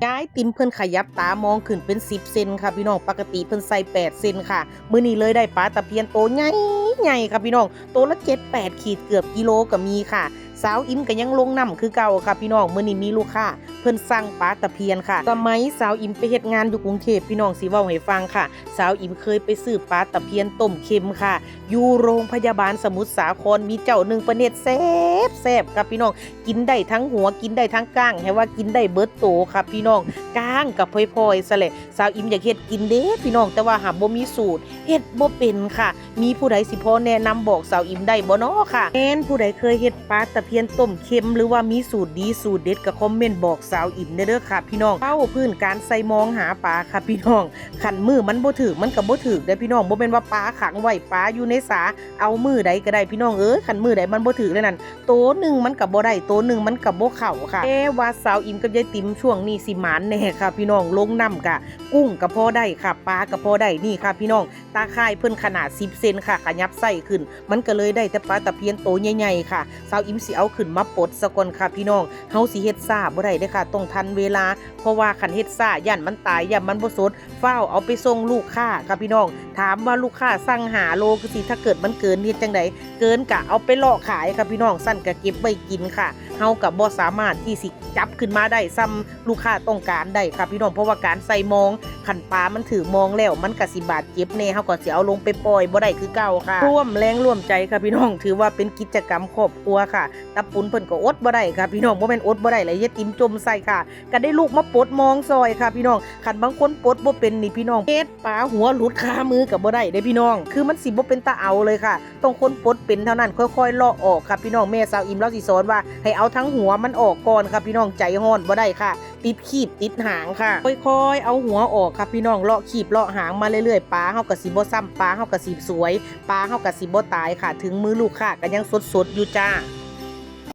ย้ายติมเพิ่นขยับตามองขึ้นเป็น10เซนค่ะพี่น้องปกติเพิ่นใส่8เซนค่ะมื้อนี้เลยได้ปลาตะเพียนโตใหญ่ค่ะพี่น้องโตละ7-8ขีดเกือบกิโลก็มีค่ะสาวอิมก็ยังลงน้ำคือเก่าค่ะพี่น้องมื้อนี้มีลูกค้าเพิ่นสั่งปลาตะเพียนค่ะสมัยสาวอิมไปเฮ็ดงานอยู่กรุงเทพพี่น้องสิเว้าให้ฟังค่ะสาวอิมเคยไปซื้อปลาตะเพียนต้มเค็มค่ะอยู่โรงพยาบาลสมุทรสาครมีเจ้าหนึ่งประเนตรแซ่บครับพี่น้องกินได้ทั้งหัวกินได้ทั้งก้างให้ว่ากินได้เบิดโตครับพี่น้องก้างกับพลอยๆซะแหละสาวอิมอยากเฮ็ดกินเด้พี่น้องแต่ว่าหาบ่มีสูตรเฮ็ดบ่เป็นค่ะมีผู้ใดสิพอแนะนำบอกสาวอิมได้บ่น้อค่ะแม่นผู้ใดเคยเฮ็ดปลาตะเพียนต้มเค็มหรือว่ามีสูตรดีสูตรเด็ดก็คอมเมนต์บอกสาวอิมเด้อค่ะพี่น้องเป้าพื้นการใส่มองหาปลาค่ะพี่น้องขันมือมันบ่ถึกมันก็บ่ถึกเด้อพี่น้องบ่แม่นว่าปลาขังไว้ปลาอยู่ในสาเอามือใดก็ได้พี่น้องขันมือใดมันบ่ถึกเลยนั่นโตนึงมันก็บ่ได้โตนึงมันก็บ่เข้าค่ะว่าสาวอิมกับยายติ๋มช่วงนี้สิหมานแน่ค่ะพี่น้องลงน้ำกะกุ้งก็พอได้ค่ะปลาก็พอได้นี่ค่ะพี่น้องตาข่ายเพิ่นขนาด10เซนค่ะขยับไส้ขึ้นมันก็เลยได้แต่ปลาตะเพียนโตใหญ่ๆค่ะสาวอิมสิเอาขึ้นมาปลดซะก่อนค่ะพี่น้องเฮาสิเฮ็ดซ่าบ่ได้เด้อค่ะต้องทันเวลาเพราะว่าคันเฮ็ดซ่าย่านมันตายย่านมันบ่สดฟ้าวเอาไปส่งลูกค้าค่ะพี่น้องถามว่าลูกค้าสั่ง5โลคือสิถ้าเกิดมันเกินเฮ็ดจังได๋เกินกะเอาไปเลาะขายค่ะพี่น้องสั่นก็เก็บไว้กินค่ะเฮาก็บ่สามารถที่สิจับขึ้นมาได้ซ้ำลูกค้าต้องการได้ค่ะพี่น้องเพราะว่าการใส่มองขันปลามันถือมองแล้วมันก็สิบาดเจ็บแน่เฮาก็สิเอาลงไปปล่อยบ่ได้คือเก่าค่ะร่วมแรงร่วมใจค่ะพี่น้องถือว่าเป็นกิจกรรมครอบครัวค่ะตาปุนเพิ่นก็อดบ่ได้ค่ะพี่น้องบ่แม่นอดบ่ได้เลยยายติ๋มจมใส่ค่ะก็ได้ลูกมาปลดมองซอยค่ะพี่น้องคันบางคนปลดบ่เป็นนี่พี่น้องเฮ็ดปลาหัวหลุดคามือก็บ่ได้เด้พี่น้องคือมันสิบ่เป็นตาเอาเลยค่ะต้องคนปลดเป็นเท่านั้นค่อยๆเลาะออกค่ะพี่น้องแม่สาวอิมเราสิสอนว่าให้เอาทั้งหัวมันออกก่อนค่ะพี่น้องใจฮ้อนบ่ได้ค่ะติดขีบติดหางค่ะค่อยๆเอาหัวออกค่ะพี่น้องเลาะขีบเลาะหางมาเรื่อยๆปลาเฮาก็สิบ่ซ้ำปลาเฮาก็สิสวยปลาเฮาก็สิบ่ตายค่ะถึงมือลูกค้าก็ยังสดๆอยู่จ้า